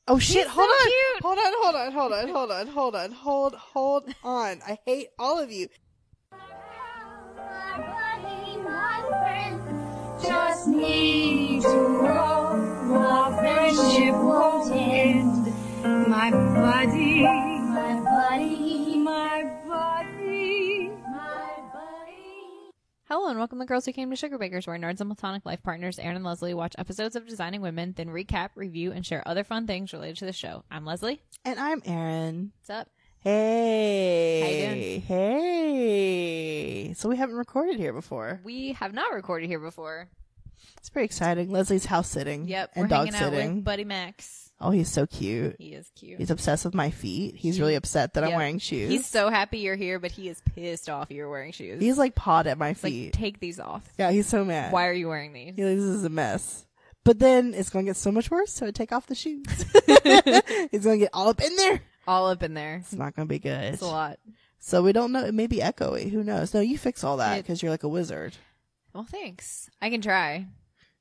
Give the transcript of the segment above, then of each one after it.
Oh shit, He's hold so on. cute. Hold on. I hate all of you. My buddy, my friend, just need to know our friendship won't end. My buddy, my buddy, my buddy, my buddy. Hello and welcome to Girls Who Came to Sugar Bakers, where nerds and platonic life partners Aaron and Leslie watch episodes of Designing Women, then recap, review, and share other fun things related to the show. I'm Leslie. And I'm Aaron. What's up? Hey. How you doing? Hey. So we haven't recorded here before. We have not recorded here before. It's pretty exciting. Leslie's house sitting. Yep, and we're dog hanging out sitting. with Buddy Max. Oh, he's so cute. He is cute. He's obsessed with my feet. He's really upset that I'm Yep. wearing shoes. He's so happy you're here, but he is pissed off you're wearing shoes. He's like pawed at my It's like, feet. take these off. Yeah, he's so mad. Why are you wearing these? He's like, this is a mess. But then it's going to get so much worse, so I take off the shoes. He's going to get all up in there. All up in there. It's not going to be good. It's a lot. So we don't know. It may be echoey. Who knows? No, you fix all that It- because you're like a wizard. Well, thanks. I can try.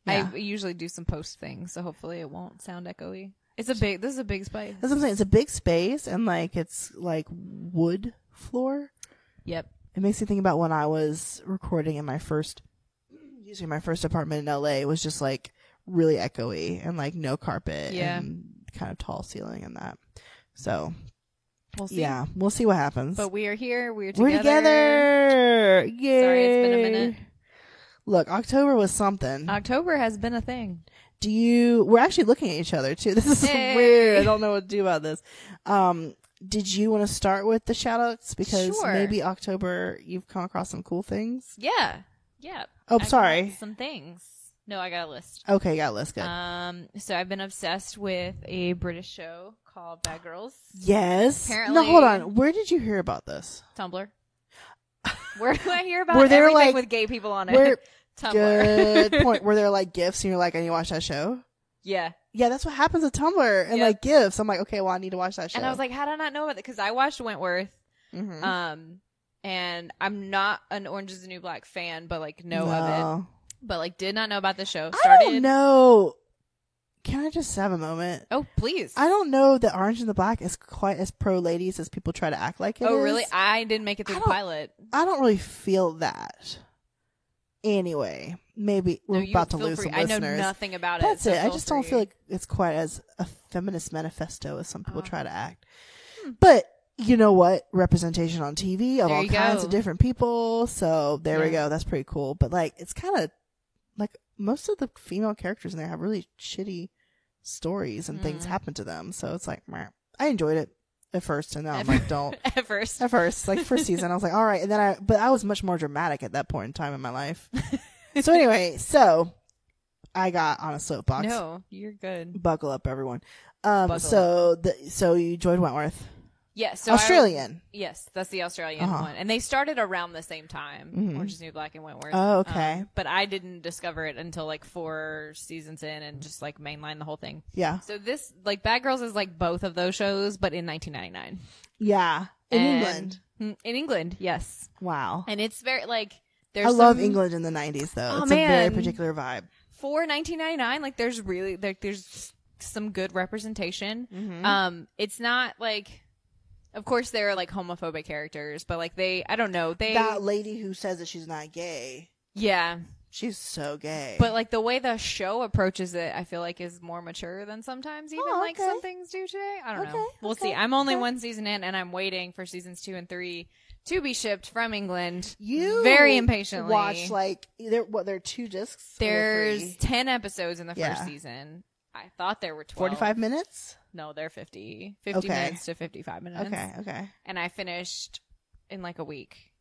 Yeah. I usually do some post things, so hopefully it won't sound echoey. This is a big space. That's what I'm saying. It's a big space and like it's like wood floor. Yep. It makes me think about when I was recording in my first apartment in LA. It was just like really echoey and like no carpet Yeah. and kind of tall ceiling and that. So We'll see. yeah, we'll see what happens. But we are here. We're We're together. Yay. Sorry, it's been a minute. Look, October was something. October has been a thing. We're actually looking at each other too. This is Hey. weird. I don't know what to do about this. Did you want to start with the shout outs? Because Sure. maybe October you've come across some cool things. Yeah. Yeah. Oh, I sorry. got some things. No, I got a list. Okay, yeah, let's go. So I've been obsessed with a British show called Bad Girls. Yes. apparently- No, hold on. Where did you hear about this? Tumblr. Where do I hear about Were there, everything like- with gay people on Where, it? Tumblr. good point. Were there like gifts and you're like, I need to watch that show? Yeah. Yeah, that's what happens with Tumblr and Yep. like gifts. I'm like, okay, well, I need to watch that show. And I was like, how did I not know about it? Because I watched Wentworth. Mhm. And I'm not an Orange is the New Black fan, but like know of it. But like did not know about the show. I don't know. Can I just have a moment? Oh, please. I don't know that Orange and the Black is quite as pro ladies as people try to act like it Oh, is. really? I didn't make it through I the don't- pilot. I don't really feel that. Anyway, maybe No, we're you about to feel lose free. some I know listeners. nothing about it. That's so it. I feel just don't free. feel like it's quite as a feminist manifesto as some people Oh. try to act. But you know what? Representation on TV of There all you kinds go. of different people. So there we Yeah. go. That's pretty cool. But like, it's kind of like most of the female characters in there have really shitty stories and things happen to them. So it's like, meh. I enjoyed it at first, and now I'm like, don't. At first. At first, like first season, I was like, all right, and then but I was much more dramatic at that point in time in my life. So anyway, I got on a soapbox. No, you're good. Buckle up, everyone. Buckle So you enjoyed Wentworth, Yes. So Australian. yes, that's the Australian Uh-huh. one. And they started around the same time. Mhm. Orange is the New Black and Wentworth. Oh, okay. But I didn't discover it until like 4 seasons in and just like mainline the whole thing. Yeah, So this, like Bad Girls is like both of those shows, but in 1999. yeah, in And- England. In England, yes. Wow, And it's very like, there's I love some- England in the '90s though. Oh, It's a very man. particular vibe. For 1999, like there's really, like there's some good representation. Mm-hmm. It's not like, of course there are like homophobic characters, but like I don't know, That lady who says that she's not gay, yeah. she's so gay. But like the way the show approaches it, I feel like is more mature than sometimes even like okay. some things do today. I don't know. Okay, We'll okay, see. I'm only okay. 1 season in, and I'm waiting for seasons 2 and 3 to be shipped from England. you very impatiently watch like there are 2 discs. Or There's 3? 10 episodes in the Yeah. first season. I thought there were 12. 45 minutes. No, they're 50 minutes to 55 minutes. Okay. And I finished in like a week.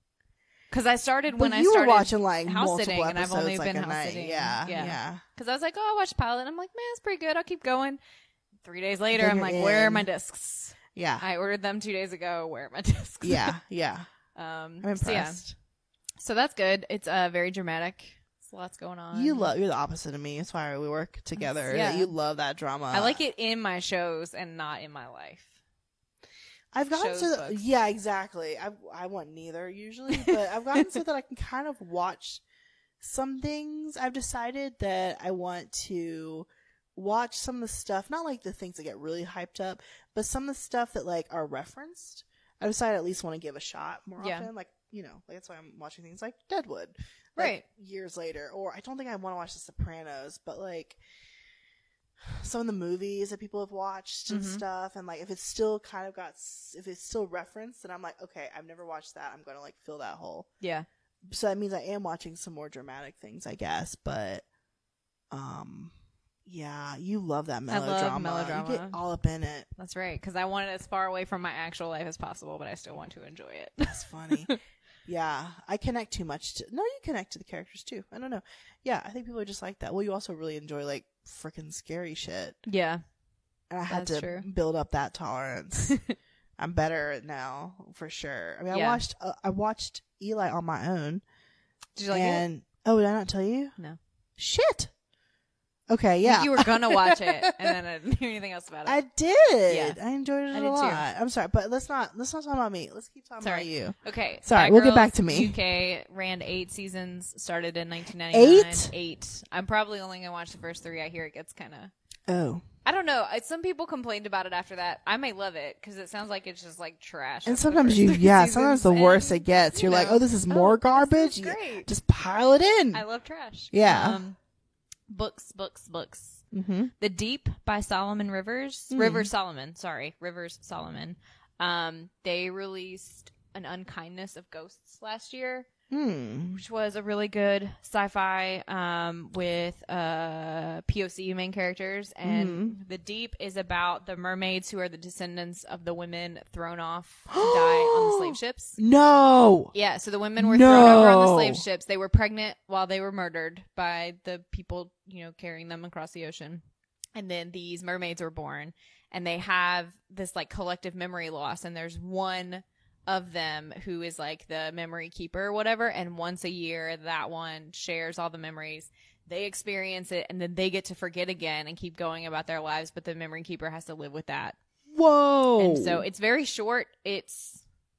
Because I started But when I you started were watching like house multiple sitting, and episodes I've only like been a house night. sitting. Yeah. Because I was like, oh, I watched the pilot. And I'm like, man, it's pretty good. I'll keep going. 3 days later, Then I'm you're like, where are in. my discs? Yeah. I ordered them 2 days ago. Where are my discs? Yeah. I'm I'm impressed. So that's good. It's very dramatic. There's lots going on. You're the opposite of me. That's why we work together. Yeah. That you love that drama. I like it in my shows and not in my life. I've gotten shows, to the, books. yeah, exactly. I want neither usually, but I've gotten so that I can kind of watch some things. I've decided that I want to watch some of the stuff, not like the things that get really hyped up, but some of the stuff that like are referenced, I decided I at least want to give a shot more often. Like, you know, like that's why I'm watching things like Deadwood. Like, Right. years later. Or I don't think I want to watch The Sopranos, but like some of the movies that people have watched and stuff, and like if it's still kind of if it's still referenced, then I'm like, okay, I've never watched that, I'm gonna like fill that hole. Yeah. So that means I am watching some more dramatic things, I guess. But yeah, you love that melodrama. love melodrama. You get all up in it. That's right. Because I want it as far away from my actual life as possible, but I still want to enjoy it. That's funny. Yeah, I connect too much to. No, you connect to the characters too. I don't know. Yeah, I think people are just like that. Well, you also really enjoy like freaking scary shit, Yeah. and I had That's to true. build up that tolerance. I'm better now for sure. I mean, Yeah. I watched Eli on my own. Did you like it? and oh, did I not tell you? No. Shit. Okay, yeah. You were gonna watch it, and then I didn't hear anything else about it. I did. Yeah. I enjoyed it I a did too. lot. I'm sorry, but let's not talk about me. Let's keep talking Sorry. about you. Okay. Sorry, Bad we'll get Girls back to me. UK ran 8 seasons, started in 1999. 8? I'm probably only going to watch the first 3. I hear it gets kind of... Oh. I don't know. Some people complained about it after that. I may love it because it sounds like it's just like trash. And after the sometimes first you, 3 yeah, seasons, sometimes the and, worse it gets. you You're like, know, oh, this is more garbage. This is great. Just pile it in. I love trash. Yeah. Books. Mm-hmm. The Deep by Solomon Rivers. Rivers Solomon. They released An Unkindness of Ghosts last year, which was a really good sci-fi with POC main characters. And The Deep is about the mermaids who are the descendants of the women thrown off to die on the slave ships. No. Yeah, so the women were thrown over on the No. slave ships. They were pregnant while they were murdered by the people, carrying them across the ocean. And then these mermaids were born, and they have this like collective memory loss. And there's one of them who is like the memory keeper or whatever. And once a year, that one shares all the memories. They experience it, and then they get to forget again and keep going about their lives. But the memory keeper has to live with that. Whoa. And so it's very short. It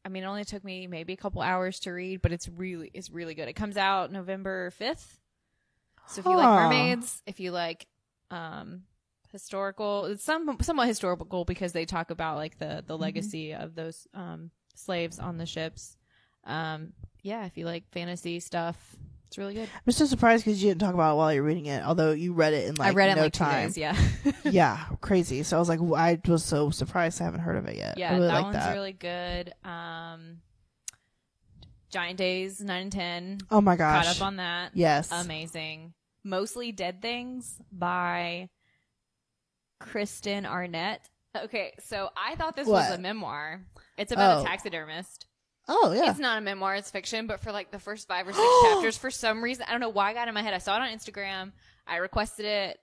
only took me maybe a couple hours to read, but it's really good. It comes out November 5th. So if you like mermaids, if you like historical, it's somewhat historical because they talk about like the legacy of those slaves on the ships. Yeah, if you like fantasy stuff, it's really good. I'm so surprised because you didn't talk about it while you're reading it, although you read it in like I read it no in like time. 2 days, yeah. Yeah, crazy. So I was like, I was so surprised I haven't heard of it yet. Yeah, I really that like one's that. really good. Giant Days 9 and 10. Oh my gosh. Caught up on that. Yes. Amazing. Mostly Dead Things by Kristen Arnett. Okay, so I thought this was What? a memoir. It's about Oh. a taxidermist. Oh yeah. It's not a memoir, it's fiction, but for like the first 5 or 6 chapters, for some reason, I don't know why I got it in my head. I saw it on Instagram. I requested it.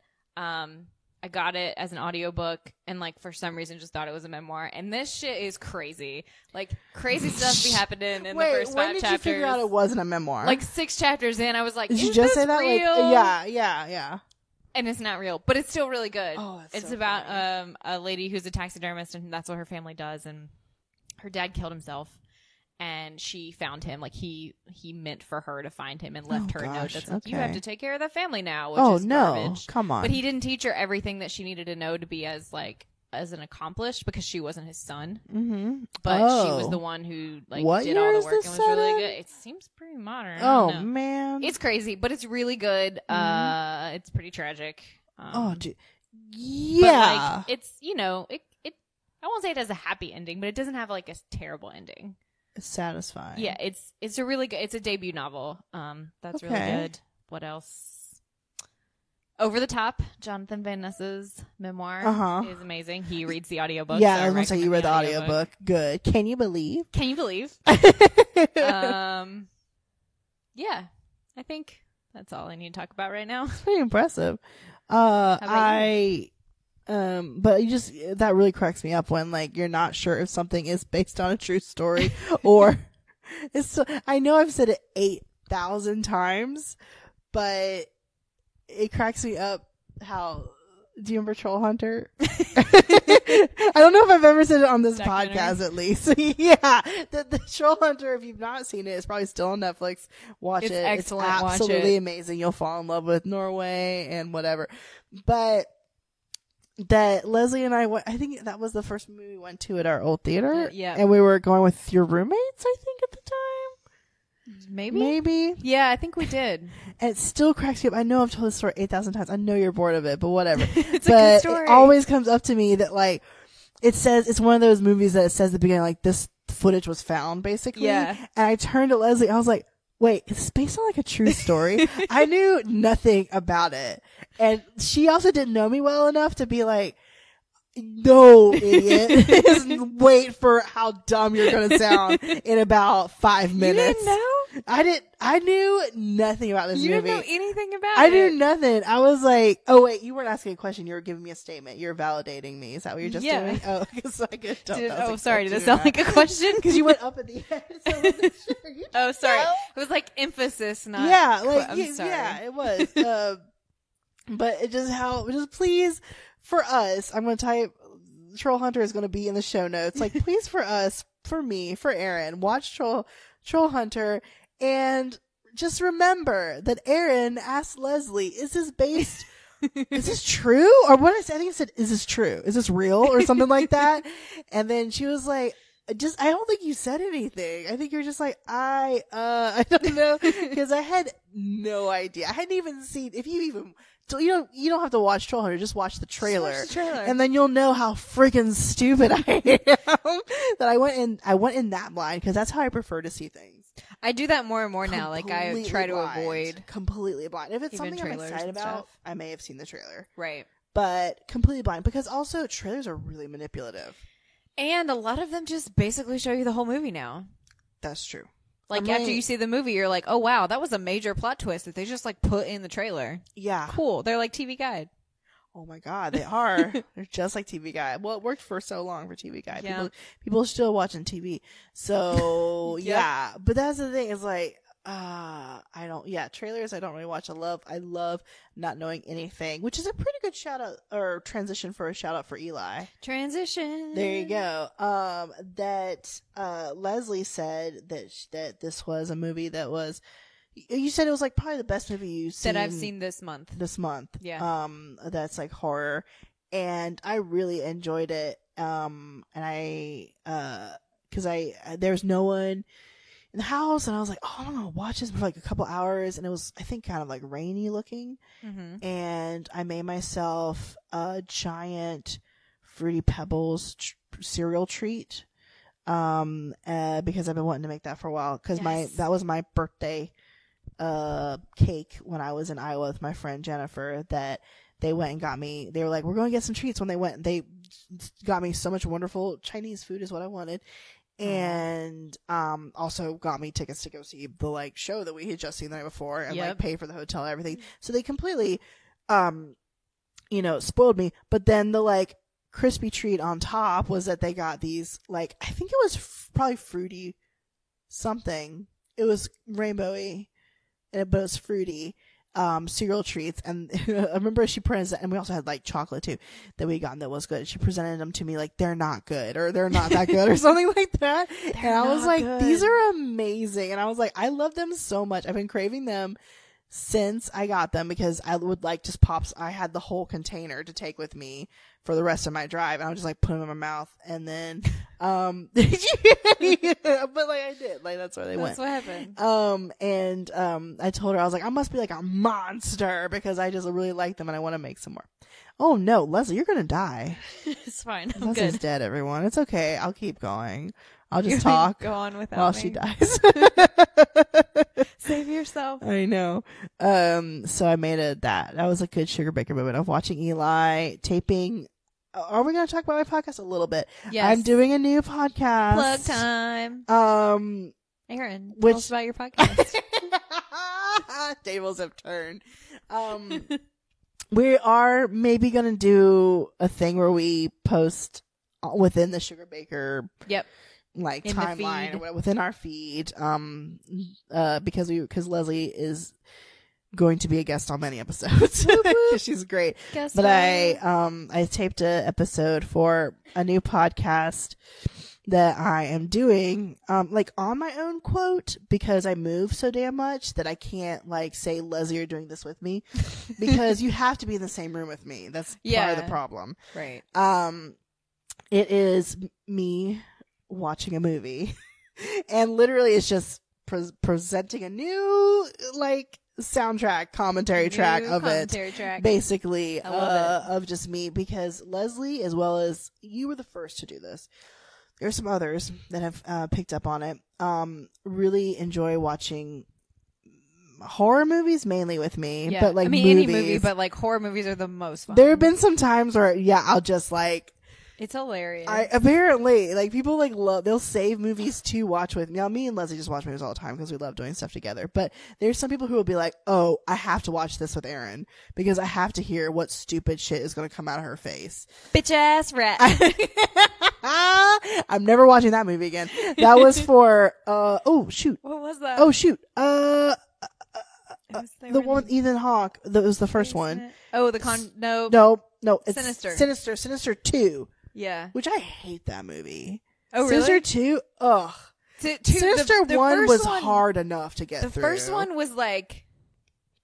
I got it as an audiobook, and like for some reason just thought it was a memoir. And this shit is crazy. Like crazy stuff be happening in Wait, the first 5 when did chapters. you figure out it wasn't a memoir? Like 6 chapters in, I was like, did you is just this say that? real? Like, yeah. And it's not real, but it's still really good. Oh, that's it's so about funny. a lady who's a taxidermist, and that's what her family does. And her dad killed himself, and she found him. Like he meant for her to find him, and left her a note gosh, that's like, "You have okay. to take care of the family now." Which Oh is no, garbage. come on. But he didn't teach her everything that she needed to know to be as an accomplished, because she wasn't his son. Mm-hmm. But she was Oh. the one who like What did year all the is work this and was set really in? good. It seems pretty modern. I Oh don't know. man. It's crazy, but it's really good. It's pretty tragic. oh dude. But, Yeah. like, it's, it I won't say it has a happy ending, but it doesn't have like a terrible ending. It's satisfying. Yeah, it's a really good, it's a debut novel. That's really Okay. good. What else? Over the Top, Jonathan Van Ness's memoir is amazing. He reads the audiobook. Yeah, so I was gonna say you read recommend the audiobook. Good. Can you believe? Can you believe? Yeah, I think that's all I need to talk about right now. Pretty impressive. about But you just, that really cracks me up when like you're not sure if something is based on a true story or it's. I know I've said it 8,000 times, but it cracks me up how. Do you remember Troll Hunter? I don't know if I've ever said it on this Documentary. podcast, at least. Yeah, the Troll Hunter. If you've not seen it, it's probably still on Netflix. Watch It's it. excellent. It's Watch absolutely it. amazing. You'll fall in love with Norway and whatever. But that Leslie and I went, I think that was the first movie we went to at our old theater. Yeah. And we were going with your roommates, I think, at the time. Maybe. Yeah, I think we did. And it still cracks me up. I know I've told this story 8,000 times. I know you're bored of it, but whatever. It's but a good story. It always comes up to me that, like, it says, it's one of those movies that it says at the beginning, like, this footage was found, basically. Yeah. And I turned to Leslie, I was like, wait, is this based on like a true story? I knew nothing about it. And she also didn't know me well enough to be like, no, idiot. Just wait for how dumb you're going to sound in about 5 minutes. You didn't know? I knew nothing about this movie. You didn't know anything about I it. knew nothing. I was like, oh wait, you weren't asking a question. You were giving me a statement. You're validating me. Is that what you're just doing? Oh, so I could tell. Sorry. Did it sound like a question? Because you went up at the end. So I wasn't sure. You Oh, sorry. know? It was like emphasis, not. Yeah, like I'm sorry. yeah, it was. But it just please for us. I'm gonna type. Troll Hunter is gonna be in the show notes. Like, please for us, for me, for Aaron, watch Troll Hunter, and just remember that Aaron asked Leslie, "Is this based?" Is this true? Or what I think I said, is this true? Is this real? Or something like that. And then she was like, I don't think you said anything. I think you're just like, I don't know. Cause I had no idea. I hadn't even seen, you don't have to watch Troll Hunter, just watch the trailer. Just watch the trailer. And then you'll know how freaking stupid I am. That I went in that blind, cause that's how I prefer to see things. I do that more and more now. Like, I Completely try to blind. avoid. Completely blind. If it's even something I'm trailers excited and about, stuff. I may have seen the trailer. Right. But completely blind, because also trailers are really manipulative. And a lot of them just basically show you the whole movie now. That's true. Like, after you see the movie, you're like, oh, wow, that was a major plot twist that they just, like, put in the trailer. Yeah. Cool. They're like TV Guide. Oh my God, they are. They're just like TV Guide. Well, it worked for so long for TV Guide. Yeah. People are still watching TV. So Yep. yeah, but that's the thing is like, trailers I don't really watch. I love not knowing anything, which is a pretty good shout out or transition for a shout out for Eli. Transition. There you go. That Leslie said that this was a movie that was. You said it was like probably the best movie you've seen that I've seen this month. Yeah. That's like horror, and I really enjoyed it. And because there was no one in the house, and I was like, oh, I'm gonna watch this for like a couple hours, and it was, I think, kind of like rainy looking, and I made myself a giant Fruity Pebbles cereal treat, because I've been wanting to make that for a while, because that was my birthday cake when I was in Iowa with my friend Jennifer, that they went and got me. They were like, we're going to get some treats. When they went, they got me so much wonderful Chinese food is what I wanted. And also got me tickets to go see the like show that we had just seen the night before, and like pay for the hotel and everything. So they completely spoiled me. But then the like crispy treat on top was that they got these, like, I think it was probably fruity something. It was rainbowy, but it was fruity cereal treats. And I remember she presented, and we also had like chocolate too that we got that was good. She presented them to me like, they're not good, or they're not that good, or something like that. And I was like, these are amazing. And I was like, I love them so much. I've been craving them since I got them, because I would like just pops. I had the whole container to take with me for the rest of my drive, and I would just like put them in my mouth, and then but like I did, like that's where they went. That's what happened. I told her, I was like, I must be like a monster because I just really like them and I want to make some more. Oh no, Leslie, you're gonna die. It's fine. I'm Leslie's good. dead, everyone. It's okay. I'll keep going. I'll just talk Go on without while me. she dies. Save yourself. I know. So I made it that. That was a good sugar baker moment of watching Eli taping. Are we going to talk about my podcast a little bit? Yes. I'm doing a new podcast. Plug time. Aaron, which- tell us about your podcast. Tables have turned. We are maybe going to do a thing where we post within the sugar baker. Yep. Like in the timeline feed. or whatever, within our feed, because Leslie is going to be a guest on many episodes because she's great. Guess But what? I taped a episode for a new podcast that I am doing, like on my own quote, because I move so damn much that I can't like say, Leslie, you're doing this with me, because you have to be in the same room with me. That's part of the problem. Right. It is me watching a movie and literally it's just presenting a new like soundtrack commentary track of commentary it track. basically I love it. of just me, because Leslie, as well as you, were the first to do this. There's some others that have picked up on it. Really enjoy watching horror movies mainly with me, Yeah. but like I mean, movies. any movie, but like horror movies are the most fun. There have been some times where I'll just like, It's hilarious. apparently, like, people, like, they'll save movies to watch with me. Now, me and Leslie just watch movies all the time because we love doing stuff together. But there's some people who will be like, oh, I have to watch this with Erin because I have to hear what stupid shit is going to come out of her face. Bitch ass rat. I'm never watching that movie again. That was for, oh, shoot. What was that? Oh, shoot. It was The one with Ethan Hawke. That was the first one. Oh, no. No. It's Sinister. Sinister 2. Yeah. Which I hate that movie. Oh, really? Sinister 2, ugh. Sinister the 1 was first one- hard enough to get The through. first one was like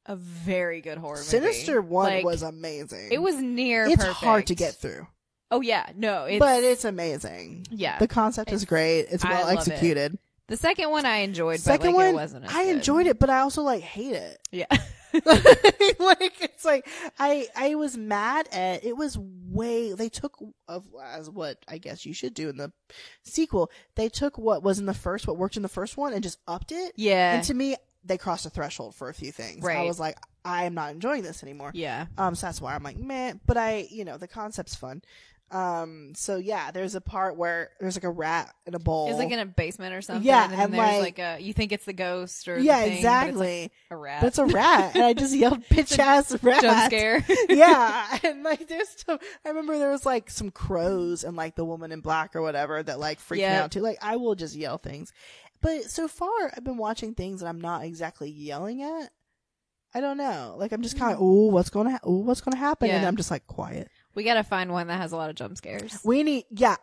a very good horror movie. Sinister 1 Like, was amazing. It was near It's perfect. hard to get through. Oh, yeah. No. But it's amazing. Yeah. The concept is great. It's I well love it. executed. The second one I enjoyed, Second but like, one, it wasn't as I good. enjoyed it, but I also like hate it. Yeah. Like, it's like, I was mad at, it was way, they took, as what I guess you should do in the sequel, they took what was in the first, what worked in the first one and just upped it. Yeah. And to me, they crossed a threshold for a few things. I Right. was like, I am not enjoying this anymore. Yeah. So that's why I'm like, man, but the concept's fun. So yeah, there's a part where there's like a rat in a bowl. It's like in a basement or something. Yeah, And then and there's like- like you think it's the ghost or yeah, the thing, exactly. But it's like a rat. But it's a rat, and I just yelled, "Bitch ass rat!" Jump scare. Yeah, and like I remember there was like some crows and like the woman in black or whatever that like freaked me Yep. out too. Like I will just yell things, but so far I've been watching things that I'm not exactly yelling at. I don't know. Like I'm just kind of, ooh, what's going to happen? And Yeah. I'm just like quiet. We gotta find one that has a lot of jump scares.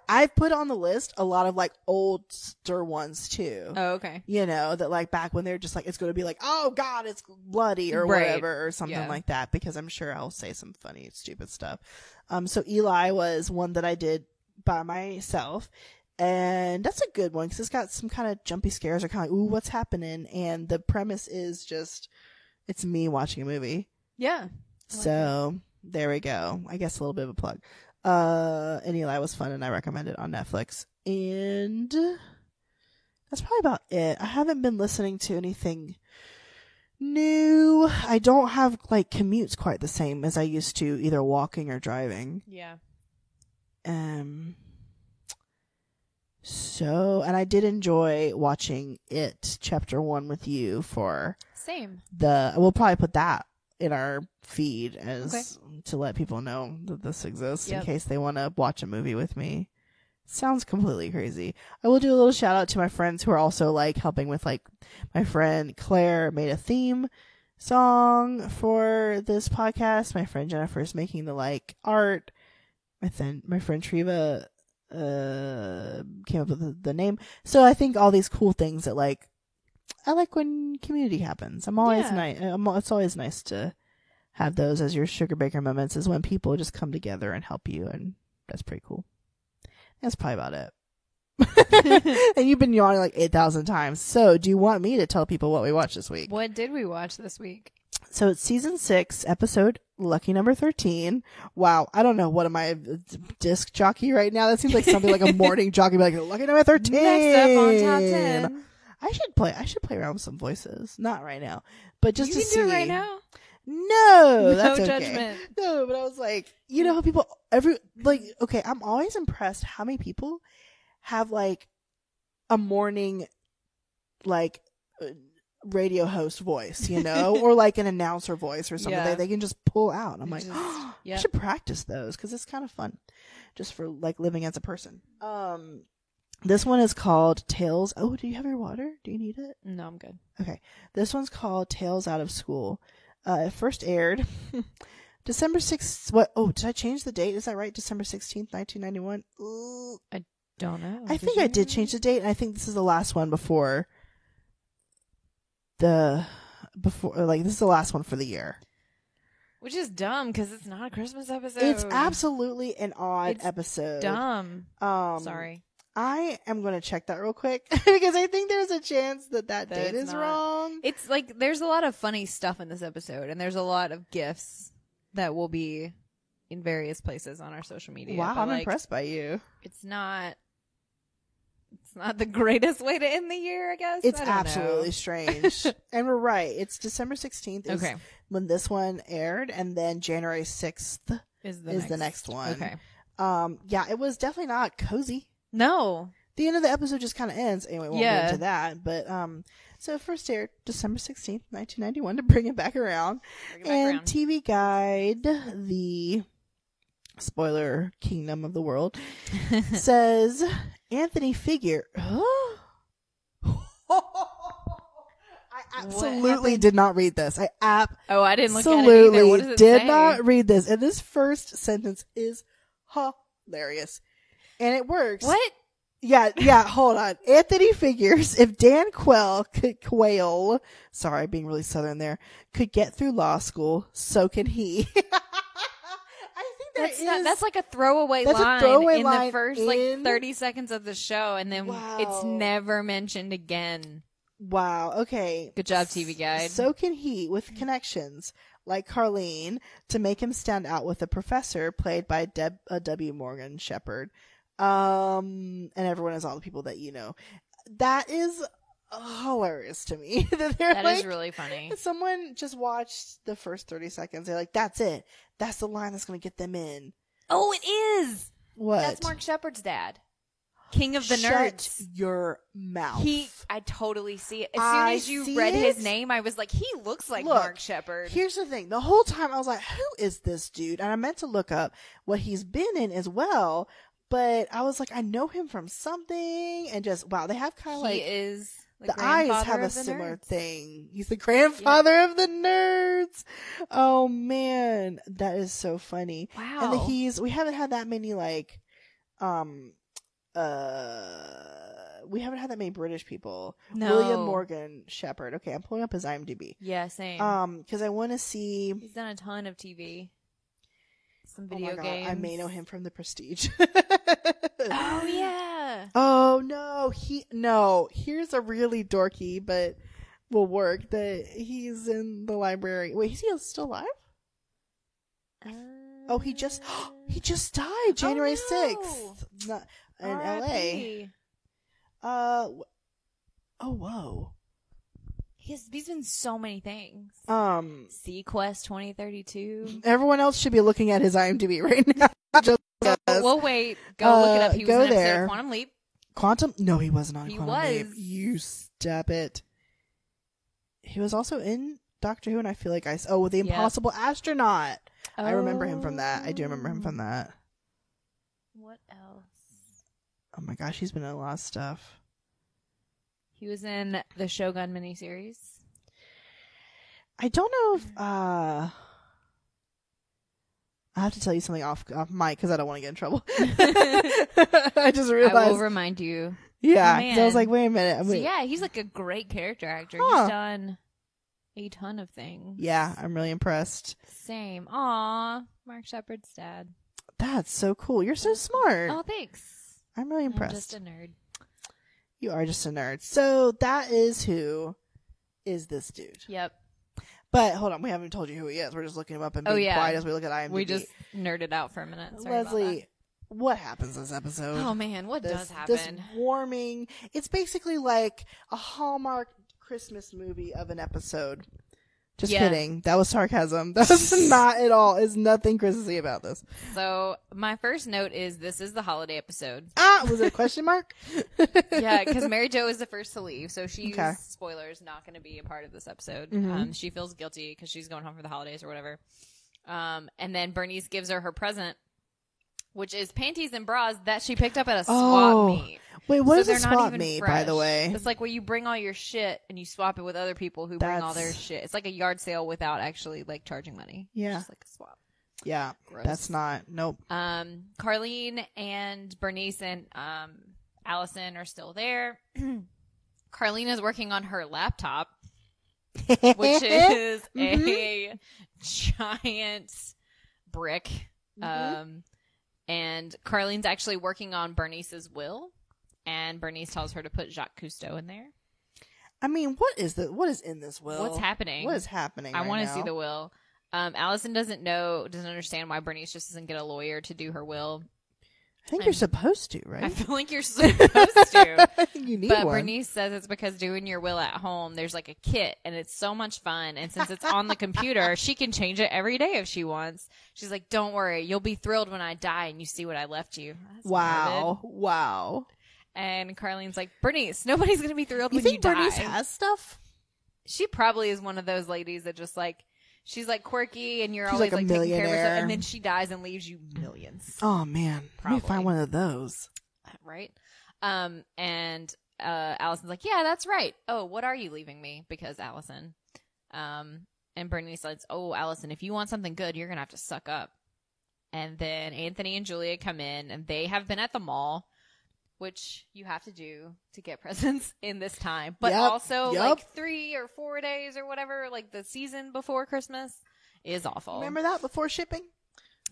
I've put on the list a lot of like older ones too. Oh, okay. That like back when they're just like, it's going to be like, oh God, it's bloody or Right. whatever or something Yeah. like that, because I'm sure I'll say some funny, stupid stuff. So Eli was one that I did by myself. And that's a good one because it's got some kind of jumpy scares or kind of like, ooh, what's happening? And the premise is just, it's me watching a movie. Yeah. So there we go. I guess a little bit of a plug. And Eli was fun and I recommend it on Netflix. And that's probably about it. I haven't been listening to anything new. I don't have like commutes quite the same as I used to, either walking or driving. Yeah. So, and I did enjoy watching It Chapter 1 with you for Same. we'll probably put that in our feed as Okay. to let people know that this exists in Yep. case they want to watch a movie with me. Sounds completely crazy. I will do a little shout out to my friends who are also like helping with, like, my friend Claire made a theme song for this podcast. My friend Jennifer is making the like art. My friend Triva came up with the name. So I think all these cool things that like, I like when community happens. I'm always nice. It's always nice to have those as your sugar baker moments, is when people just come together and help you, and that's pretty cool. That's probably about it. And you've been yawning like 8,000 times. So do you want me to tell people what we watched this week? What did we watch this week? So it's season 6, episode lucky number 13. Wow. I don't know. What am I, a disc jockey right now? That seems like something like a morning jockey, like lucky number 13. Next up on top 10. I should play around with some voices. Not right now, but just You to can see. do it right now. No, that's No okay. judgment. No, but I was like, how people okay, I'm always impressed how many people have like a morning like radio host voice, or like an announcer voice or something Yeah. they can just pull out. And I'm like, Just- I should practice those because it's kind of fun just for like living as a person. This one is called Tales. Oh, do you have your water? Do you need it? No, I'm good. Okay. This one's called Tales Out of School. It first aired December 6th. What? Oh, did I change the date? Is that right? December 16th, 1991? Ooh. Don't know. I think I did change the date, and I think this is the last one before this is the last one for the year. Which is dumb because it's not a Christmas episode. It's absolutely an odd It's episode. dumb. Sorry. I am going to check that real quick because I think there's a chance that date it's is not. wrong. It's like there's a lot of funny stuff in this episode, and there's a lot of gifts that will be in various places on our social media. Wow, but, I'm impressed by you. It's not the greatest way to end the year, I guess. It's I don't absolutely know. strange. And we're right. It's December 16th is Okay. when this one aired, and then January 6th Is the next one. Okay. Yeah, it was definitely not cozy. No. The end of the episode just kind of ends. Anyway, we won't Yeah. get into that. But, so first aired December 16th, 1991 to bring it back around. Bring it back And around. TV Guide, the spoiler kingdom of the world, says Anthony Figure. I absolutely happened? did not read this. I Oh, I didn't look at it either. What does absolutely it did say? not read this. And this first sentence is hilarious. And it works. What? Yeah, hold on. Anthony figures if Dan Quayle, sorry, being really southern there, could get through law school, so can he. I think That's like a throwaway That's a line throwaway in line the first in- like 30 seconds of the show, and then Wow. it's never mentioned again. wow. Okay. Good job, TV Guide. So can he with connections like Carlene to make him stand out with a professor played by W. Morgan Shepherd. And everyone is all the people that you know. That is hilarious to me. That they're That like, is really funny. someone just watched the first 30 seconds. They're like, that's it. That's the line that's going to get them in. Oh, it is. What? That's Mark Shepard's dad. King of the Shut Nerds. your mouth. I totally see it. As soon I as you see read it. his name, I was like, he looks like Look, Mark Shepard. Here's the thing. The whole time I was like, who is this dude? And I meant to look up what he's been in as well. But I was like, I know him from something. And just, wow, they have kind of He like, is the eyes grandfather have a of the similar nerds. thing. He's the grandfather of the nerds. Oh man, that is so funny. Wow. And we haven't had that many like, we haven't had that many British people. No. William Morgan Shepherd. Okay, I'm pulling up his IMDb. Yeah, same. Because I want to see. He's done a ton of TV. Some Oh video my God, games. I may know him from The Prestige. Oh, yeah. Oh no, here's a really dorky but will work that he's in the library. Wait, is he still alive? Oh, he just died January 6th. Not in LA. Oh whoa. He's been in so many things. Sequest 2032. Everyone else should be looking at his IMDb right now. Just us. We'll wait. Go look it up. He was go in an episode there. of Quantum Leap. Quantum? No, he was not. He Quantum Leap. was. You step it. He was also in Doctor Who, and I feel like the Impossible Astronaut. I remember him from that. I do remember him from that. What else? Oh my gosh, he's been in a lot of stuff. He was in the Shogun miniseries. I don't know if I have to tell you something off mic because I don't want to get in trouble. I just I realized. will remind you. Yeah, Man. 'cause I was like, wait a minute. So yeah, he's like a great character actor. Huh. He's done a ton of things. Yeah, I'm really impressed. Same. Aw, Mark Shepard's dad. That's so cool. You're so smart. Oh, thanks. I'm really I'm impressed. just a nerd. You are just a nerd. So that is who is this dude. Yep. But hold on, we haven't told you who he is. We're just looking him up and being quiet as we look at IMDb. We just nerded out for a minute. Sorry about Leslie, what happens this episode? that. Oh man, what does This happen? warming. It's basically like a Hallmark Christmas movie of an episode. Just Yeah. kidding. That was sarcasm. That was not at all. There's nothing Christmassy about this. So my first note is this is the holiday episode. Was it a question mark? Yeah, because Mary Jo is the first to leave, so she's Okay. spoilers not going to be a part of this episode. Mhm. She feels guilty because she's going home for the holidays or whatever. And then Bernice gives her present, which is panties and bras that she picked up at a swap meet. Wait, what So is a they're not swap even meet, by fresh. the way? It's like where you bring all your shit and you swap it with other people who bring all their That's- shit. It's like a yard sale without actually like charging money. Yeah. It's just like a swap. Yeah. Gross. That's not. Nope. Carlene and Bernice and Allison are still there. Carlene is working on her laptop, which is a giant brick. And Carlene's actually working on Bernice's will, and Bernice tells her to put Jacques Cousteau in there. I mean, what is in this will? What's happening? What is happening? I want to see the will. Allison doesn't understand why Bernice just doesn't get a lawyer to do her will. I think you're supposed to, right? I feel like you're supposed to. You need But one. Bernice says it's because doing your will at home, there's like a kit, and it's so much fun. And since it's on the computer, she can change it every day if she wants. She's like, don't worry. You'll be thrilled when I die and you see what I left you. That's Wow. morbid. Wow. And Carlene's like, Bernice, nobody's going to be thrilled You when think you die. Bernice has stuff? She probably is one of those ladies that just like, she's like quirky and you're She's always like a like taking care of millionaire. herself. And then she dies and leaves you millions. Oh, man. Let me Probably. find one of those. Right? And Allison's like, yeah, that's right. Oh, what are you leaving me? Because Allison. And Bernice says, oh, Allison, if you want something good, you're going to have to suck up. And then Anthony and Julia come in, and they have been at the mall, which you have to do to get presents in this time. But also, like 3 or 4 days or whatever, like the season before Christmas is awful. Remember that before shipping?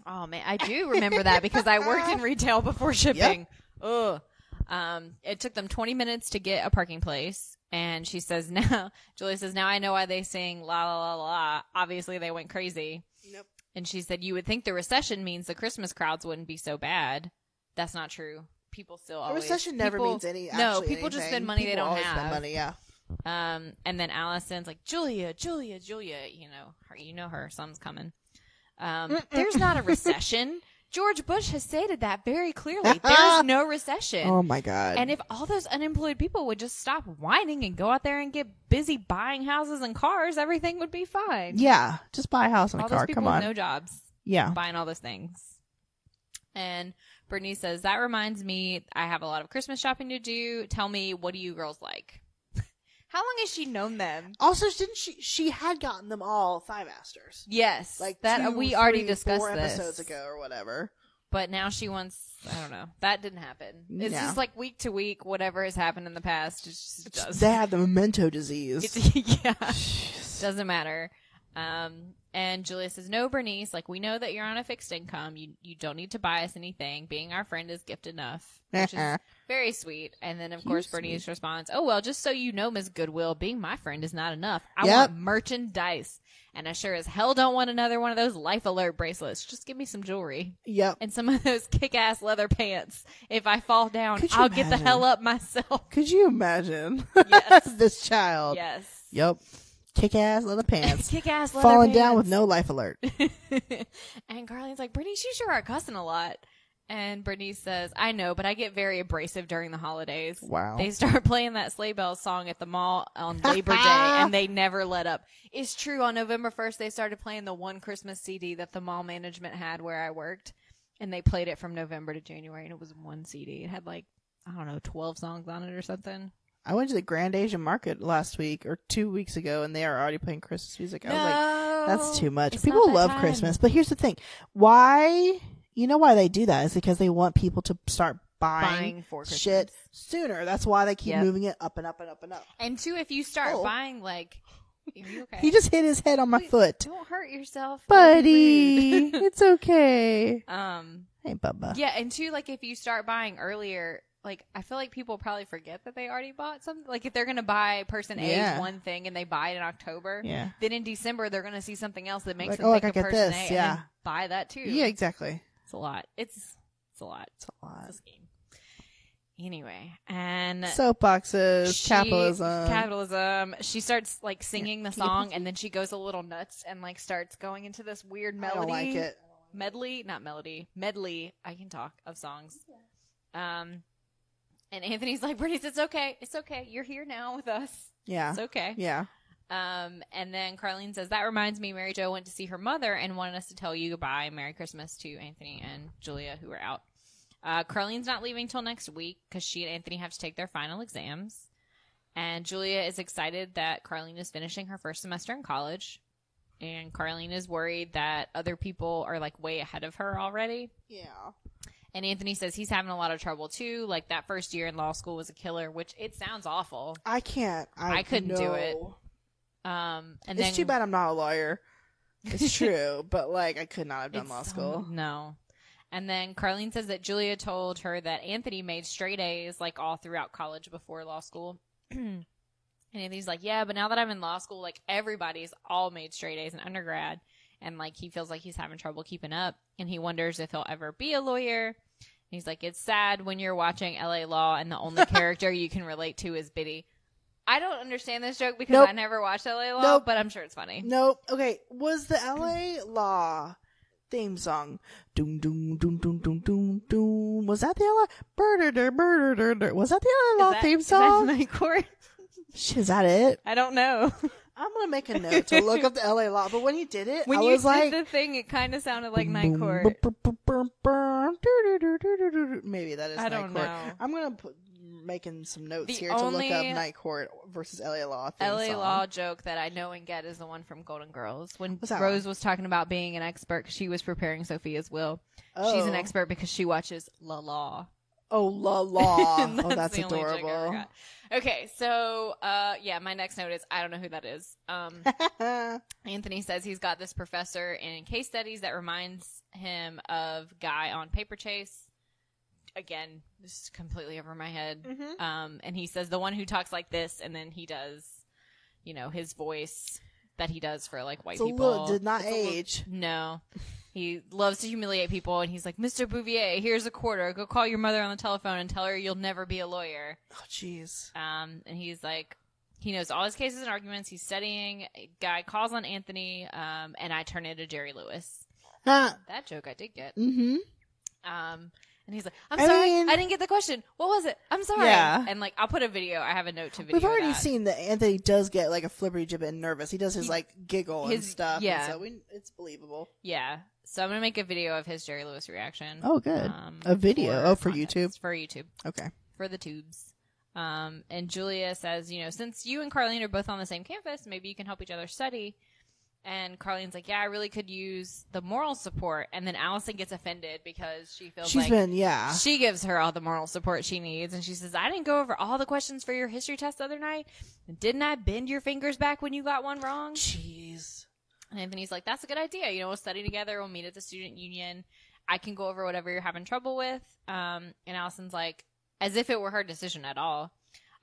Oh, man, I do remember that because I worked in retail before shipping. Ugh. It took them 20 minutes to get a parking place. And she says, Julia says, now I know why they sing la la la la. Obviously, they went crazy. Yep. And she said, you would think the recession means the Christmas crowds wouldn't be so bad. That's not true. People still always. The recession never means No, people just spend money they don't always have. Spend money, yeah. And then Allison's like, Julia. You know her. Something's coming. There's not a recession. George Bush has stated that very clearly. There's no recession. Oh, my God. And if all those unemployed people would just stop whining and go out there and get busy buying houses and cars, everything would be fine. Yeah. Just buy a house and all a car. those people Come on. with no jobs. Yeah. Buying all those things. And Bernice says, that reminds me, I have a lot of Christmas shopping to do. Tell me, what do you girls like? How long has she known them? Also, didn't she had gotten them all Thigh Masters. Yes. Like that we already discussed 4 this. episodes ago or whatever. But now she wants, I don't know. That didn't happen. It's Yeah. just like week to week, whatever has happened in the past, it just does. They had the memento disease. Yeah. Doesn't matter. And Julia says, no, Bernice, like, we know that you're on a fixed income. You don't need to buy us anything. Being our friend is gift enough, which is very sweet. And then, of course, Bernice responds, oh, well, just so you know, Miss Goodwill, being my friend is not enough. I want merchandise. And I sure as hell don't want another one of those Life Alert bracelets. Just give me some jewelry. Yep. And some of those kick-ass leather pants. If I fall down, Could you I'll get the imagine? hell up myself. Could you imagine? Yes. This child. Yes. Yep. Kick-ass leather pants. Kick-ass leather Falling pants. down with no life alert. And Carlene's like, Bernice, you sure are cussing a lot. And Bernice says, I know, but I get very abrasive during the holidays. Wow. They start playing that Sleigh Bells song at the mall on Labor Day, and they never let up. It's true. On November 1st, they started playing the one Christmas CD that the mall management had where I worked. And they played it from November to January, and it was one CD. It had like, I don't know, 12 songs on it or something. I went to the Grand Asian Market last week or 2 weeks ago, and they are already playing Christmas music. I was like, that's too much. It's People not that love time. Christmas, but here's the thing. Why? You know why they do that is because they want people to start buying for Christmas. shit sooner. That's why they keep Yep. moving it up and up and up and up. And two, if you start Oh. buying, like, are you okay? He just hit his head on my foot. Don't hurt yourself. Buddy, Don't be rude. it's okay. Um, Hey, Bubba. yeah, and two, like, if you start buying earlier, like, I feel like people probably forget that they already bought something. Like, if they're going to buy person A's Yeah. one thing and they buy it in October, Yeah. then in December they're going to see something else that makes Like, them oh, think I of get person this, A and yeah. then buy that too. Yeah, exactly. It's a lot. It's a lot. It's a lot. It's a scheme. Anyway, and Soapboxes, capitalism. She starts like singing the Can you song, please- and then she goes a little nuts and like starts going into this weird I melody. don't like it. Medley. I can talk of songs. And Anthony's like, Bernice, it's okay. It's okay. You're here now with us. Yeah. It's okay. Yeah. And then Carlene says, that reminds me, Mary Jo went to see her mother and wanted us to tell you goodbye. Merry Christmas to Anthony and Julia, who are out. Carlene's not leaving till next week because she and Anthony have to take their final exams. And Julia is excited that Carlene is finishing her first semester in college. and Carlene is worried that other people are like way ahead of her already. Yeah. And Anthony says he's having a lot of trouble too. Like that first year in law school was a killer, which it sounds awful. I can't. I couldn't do it. And it's too bad I'm not a lawyer. It's true, but like I could not have done law school. No. And then Carlene says that Julia told her that Anthony made straight A's like all throughout college before law school. And Anthony's like, yeah, but now that I'm in law school, like everybody's all made straight A's in undergrad. And like he feels like he's having trouble keeping up. And he wonders if he'll ever be a lawyer. And he's like, it's sad when you're watching LA Law and the only character you can relate to is Biddy. I don't understand this joke because I never watched LA Law, but I'm sure it's funny. Nope. Okay. Was the LA Law theme song doom doom doom doom doom doom doom, was that the LA was that the LA Law theme song? Is that Night Court? Is that it? I don't know. I'm gonna make a note to look up the LA Law, but when you did it, when I you was did like the thing, it kind of sounded like Night Court. Maybe that is I Night don't Court. know. I'm gonna making some notes The here to look only up Night Court versus LA Law theme LA song. Law joke that I know and get is the one from Golden Girls. When What's that Rose one? was talking about being an expert, 'cause she was preparing Sophia's will. She's an Oh. expert because she watches La Law. Oh, La Law. And Oh, that's the only joke I ever adorable. got. Okay, so yeah, my next note is I don't know who that is. Anthony says he's got this professor in case studies that reminds him of Guy on Paper Chase. Again, this is completely over my head. Mm-hmm. And he says the one who talks like this, and then he does, you know, his voice that he does for like white people. Did not age. No. He loves to humiliate people, and he's like, Mr. Bouvier, here's a quarter. Go call your mother on the telephone and tell her you'll never be a lawyer. Oh, jeez. And he's like, he knows all his cases and arguments. He's studying. A guy calls on Anthony, and I turn into Jerry Lewis. Huh. That joke I did get. Mm-hmm. And he's like, I'm sorry, mean- I didn't get the question. What was it? I'm sorry. Yeah. And like, I'll put a video. I have a note to video. We've already that. seen that Anthony does get like a flippery gibbet and nervous. He does his like giggle and his- stuff. yeah. And so it's believable. Yeah. So I'm going to make a video of his Jerry Lewis reaction. Oh, good. A video. For context. YouTube. For YouTube. Okay. For the tubes. And Julia says, you know, since you and Carlene are both on the same campus, maybe you can help each other study. And Carlene's like, yeah, I really could use the moral support. And then Allison gets offended because she feels She's like been, yeah. she gives her all the moral support she needs. And she says, I didn't go over all the questions for your history test the other night. Didn't I bend your fingers back when you got one wrong? Jeez. And Anthony's like, that's a good idea. You know, we'll study together. We'll meet at the student union. I can go over whatever you're having trouble with. And Allison's like, as if it were her decision at all.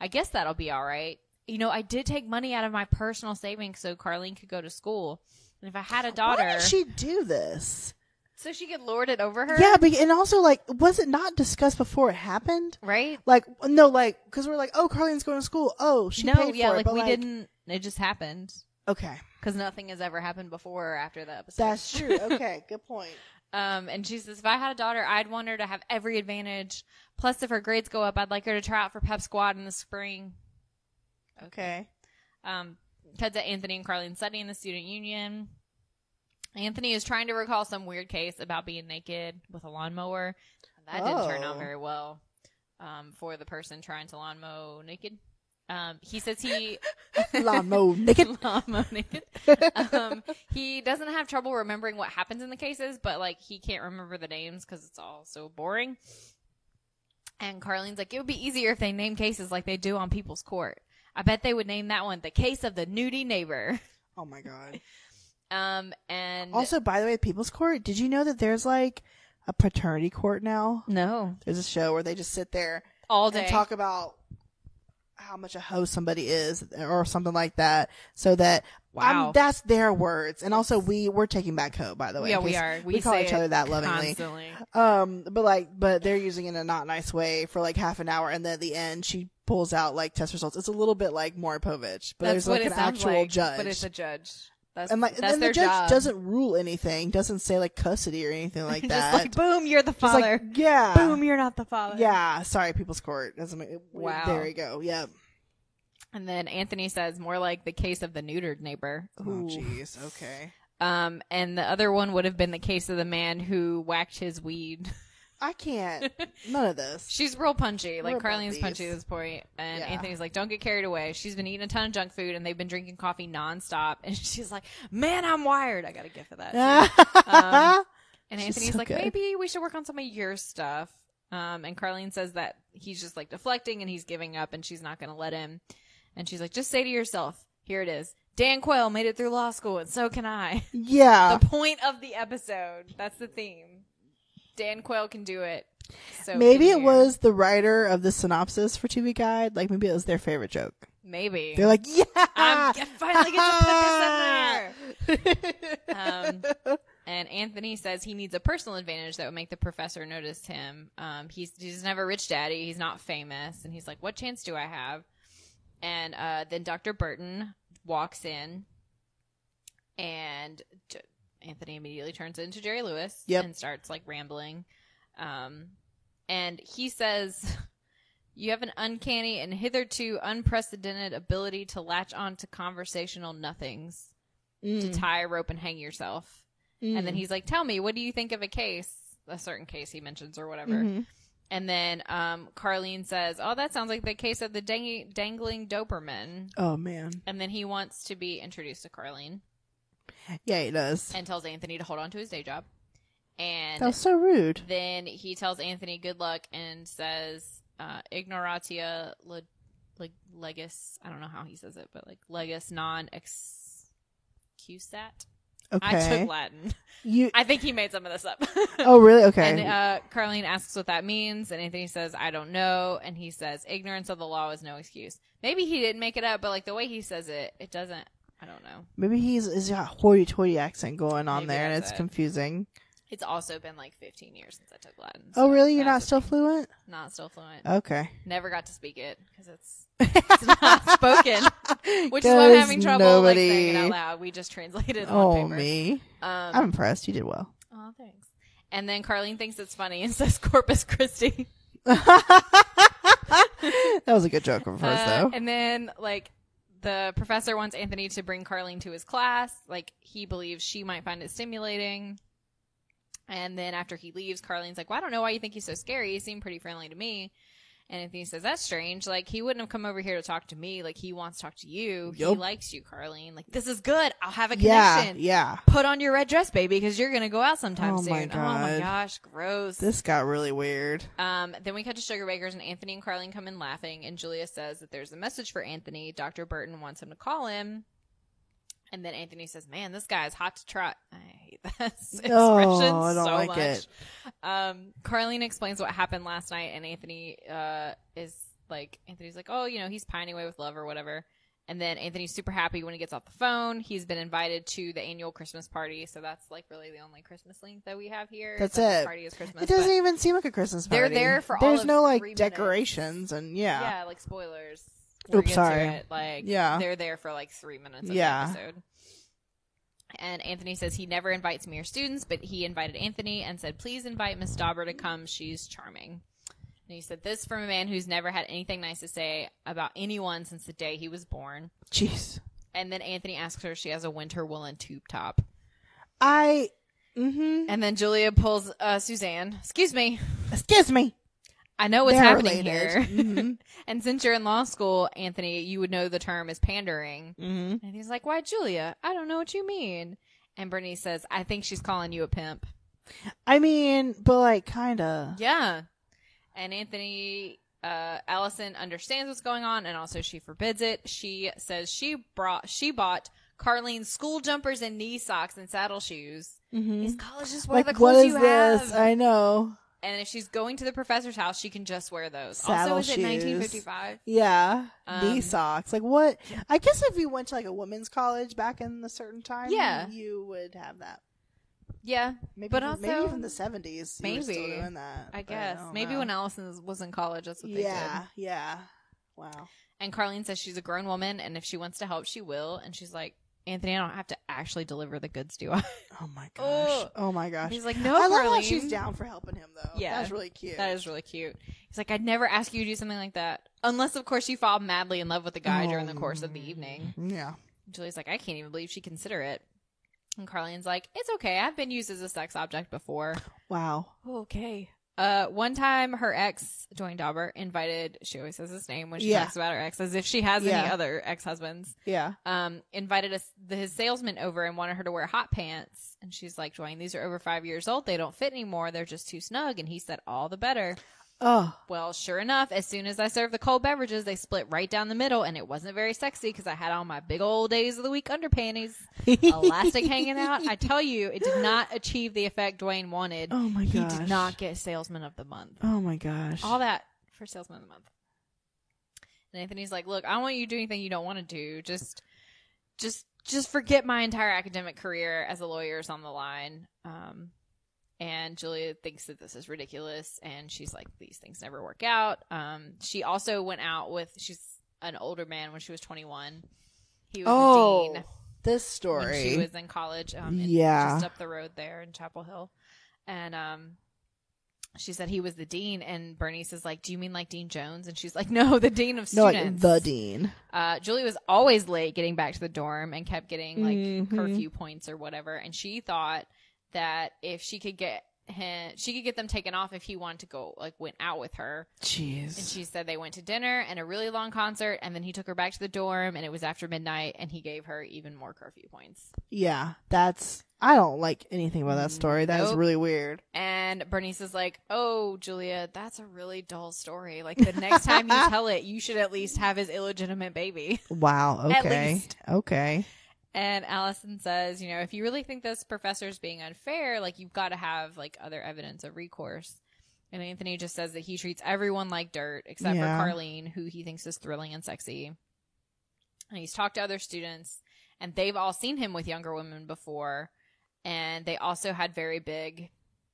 I guess that'll be all right. You know, I did take money out of my personal savings so Carlene could go to school. And if I had a daughter... Why did she do this? So she could lord it over her? Yeah, but, and also, like, was it not discussed before it happened? Right? Like, no, like, because we're like, oh, Carlene's going to school. Oh, she paid for it. Like but we didn't... It just happened. Okay. Because nothing has ever happened before or after the episode. That's true. Okay, good point. And she says, if I had a daughter, I'd want her to have every advantage. Plus, if her grades go up, I'd like her to try out for pep squad in the spring. Okay. Cuts at Anthony and Carlene studying in the student union. Anthony is trying to recall some weird case about being naked with a lawnmower. That didn't turn out very well for the person trying to lawn mow naked. He says he... Lawnmower naked. Lawn mow naked. He doesn't have trouble remembering what happens in the cases, but like he can't remember the names because it's all so boring. And Carlene's like, it would be easier if they name cases like they do on People's Court. I bet they would name that one the case of the nudie neighbor. Oh my god. And Also, by the way, People's Court, did you know that there's like a paternity court now? no, There's a show where they just sit there all day and talk about how much a hoe somebody is or something like that, so that Wow. that's their words. And also we're taking back hoe, by the way. Yeah, in we case are. We call say each it other that lovingly. constantly. But they're using it in a not nice way for like half an hour, and then at the end she pulls out like test results. It's a little bit like Maury Povich, but That's there's like what an it sounds actual like, judge. but it's a judge. That's and like that's and their the judge job. doesn't rule anything, doesn't say like custody or anything like that. Just like boom, you're the Just father. like, yeah. Boom, you're not the father. Yeah, sorry, People's Court. Doesn't make, Wow. There you go. Yep. And then Anthony says more like the case of the neutered neighbor. Oh, jeez. Okay. And the other one would have been the case of the man who whacked his weed I can't. None of this. She's real punchy. Like, We're above Carlene's punchy at these. this point. And Yeah. Anthony's like, don't get carried away. She's been eating a ton of junk food, and they've been drinking coffee nonstop. And she's like, man, I'm wired. I got a gift for that. too. And She's Anthony's so like, good. maybe we should work on some of your stuff. And Carlene says that he's just, like, deflecting and he's giving up, and she's not going to let him. And she's like, just say to yourself, here it is. Dan Quayle made it through law school, and so can I. Yeah. The point of the episode. That's the theme. Dan Quayle can do it. So Maybe can it you. was the writer of the synopsis for TV Guide. Like, maybe it was their favorite joke. Maybe. They're like, yeah! I finally get to put this in there. And Anthony says he needs a personal advantage that would make the professor notice him. He doesn't have a rich daddy. He's not famous. And he's like, what chance do I have? And then Dr. Burton walks in, and Anthony immediately turns into Jerry Lewis and starts, like, rambling. And he says, you have an uncanny and hitherto unprecedented ability to latch on to conversational nothings, to tie a rope and hang yourself. And then he's like, tell me, what do you think of a certain case he mentions or whatever. Mm-hmm. And then Carlene says, oh, that sounds like the case of the dangling Doberman. Oh, man. And then he wants to be introduced to Carlene Yeah, he does. and tells Anthony to hold on to his day job. And That was so rude. then he tells Anthony good luck and says, ignoratia legis, I don't know how he says it, but like legis non excusat. Okay. I took Latin. I think he made some of this up. Oh, really? Okay. And Carlene asks what that means, and Anthony says, I don't know. And he says, ignorance of the law is no excuse. Maybe he didn't make it up, but like the way he says it, it doesn't, I don't know. Maybe he's got a hoity-toity accent going on Maybe there, and that's it's it. confusing. It's also been like 15 years since I took Latin. Oh, so really? You're not that's still a thing. fluent? Not still fluent. Okay. Never got to speak it because it's not spoken, which is why I'm having trouble like saying it out loud. We just translated it on Oh, paper. me. I'm impressed. You did well. Oh, thanks. And then Carlene thinks it's funny and says Corpus Christi. That was a good joke from first, though. And then, like, the professor wants Anthony to bring Carlene to his class. Like, he believes she might find it stimulating. And then after he leaves, Carlene's like, well, I don't know why you think he's so scary. He seemed pretty friendly to me. And Anthony says, that's strange. Like, he wouldn't have come over here to talk to me. Like, he wants to talk to you. He Yup. likes you, Carlene. Like, this is good. I'll have a Yeah, connection. yeah. Put on your red dress, baby, because you're going to go out sometime Oh, soon. my Oh, my God. gosh. Gross. This got really weird. Then we cut to Sugar Bakers, and Anthony and Carlene come in laughing, and Julia says that there's a message for Anthony. Dr. Burton wants him to call him. And then Anthony says, man, this guy's hot to trot. I hate that expression I don't so like much. it. Carlene explains what happened last night, and Anthony's like, oh, you know, he's pining away with love or whatever. And then Anthony's super happy when he gets off the phone. He's been invited to the annual Christmas party, so that's like really the only Christmas link that we have here. That's The it. party is Christmas. It doesn't but- even seem like a Christmas party. They're there for all There's of no, 3 like, minutes. decorations and, Yeah, like spoilers. We'll Oops, get sorry. to it. Like, Yeah. they're there for like 3 minutes of Yeah. the episode. And Anthony says he never invites me or students, but he invited Anthony and said, please invite Miss Dauber to come. She's charming. And he said this from a man who's never had anything nice to say about anyone since the day he was born. Jeez. And then Anthony asks her if she has a winter woolen tube top. Mm-hmm. And then Julia pulls Suzanne. Excuse me. Excuse me. I know what's They're happening related. here. Mhm. And since you're in law school, Anthony, you would know the term is pandering. Mm-hmm. And he's like, why, Julia? I don't know what you mean. And Bernice says, I think she's calling you a pimp. I mean, but like, kinda. Yeah. And Anthony, Allison understands what's going on, and also she forbids it. She says she bought Carlene school jumpers and knee socks and saddle shoes. Mm-hmm. Is college just wear Like, the what clothes is you this? have? I know. And if she's going to the professor's house, she can just wear those. Saddle also, is it shoes. 1955? Yeah. Knee Um, socks. Like, what? I guess if you went to like a women's college back in a certain time, Yeah. you would have that. Yeah, Maybe, but maybe also even the 70s. You were still maybe. doing that. I but guess. don't Maybe know. when Allison was in college, that's what they Yeah. did. Yeah. Wow. And Carlene says she's a grown woman, and if she wants to help, she will. And she's like, Anthony, I don't have to actually deliver the goods, do I? Oh my gosh. Oh. Oh my gosh. He's like, no, I love Carlene. how she's down for helping him though. Yeah. That's really cute. That is really cute. He's like, I'd never ask you to do something like that. Unless, of course, you fall madly in love with the guy during the course of the evening. Yeah. Julie's like, I can't even believe she'd consider it. And Carlene's like, it's okay. I've been used as a sex object before. Wow. Oh, okay. One time her ex, Dwayne Dauber, invited, she always says his name when she Yeah. talks about her ex, as if she has any Yeah. other ex-husbands, Yeah. invited his salesman over and wanted her to wear hot pants. And she's like, Dwayne, these are over 5 years old. They don't fit anymore. They're just too snug. And he said, all the better. Oh. Well, sure enough, as soon as I served the cold beverages, they split right down the middle, and it wasn't very sexy because I had on my big old days of the week underpanties, elastic hanging out. I tell you, it did not achieve the effect Dwayne wanted. Oh my He gosh. did not get Salesman of the Month. Oh my gosh. All that for Salesman of the Month. And Anthony's like, look, I don't want you to do anything you don't want to do. Just forget my entire academic career as a lawyer is on the line. And Julia thinks that this is ridiculous, and she's like, these things never work out. She also went out with, she's an older man when she was 21. He was the dean this story. when she was in college. Yeah. Just up the road there in Chapel Hill. And she said he was the dean, and Bernice is like, do you mean like Dean Jones? And she's like, no, the dean of No, students. like the dean. Julie was always late getting back to the dorm and kept getting like Mhm. curfew points or whatever. And she thought that if she could get them taken off if he wanted to go, like, went out with her. Jeez. And she said they went to dinner and a really long concert, and then he took her back to the dorm, and it was after midnight, and he gave her even more curfew points. Yeah, I don't like anything about that story. That is Nope. really weird. And Bernice is like, oh, Julia, that's a really dull story. Like, the next time you tell it, you should at least have his illegitimate baby. Wow. At Okay. least. Okay. And Allison says, if you really think this professor's being unfair, like, you've got to have, like, other evidence of recourse. And Anthony just says that he treats everyone like dirt except Yeah. for Carlene, who he thinks is thrilling and sexy. And he's talked to other students, and they've all seen him with younger women before. And they also had very big,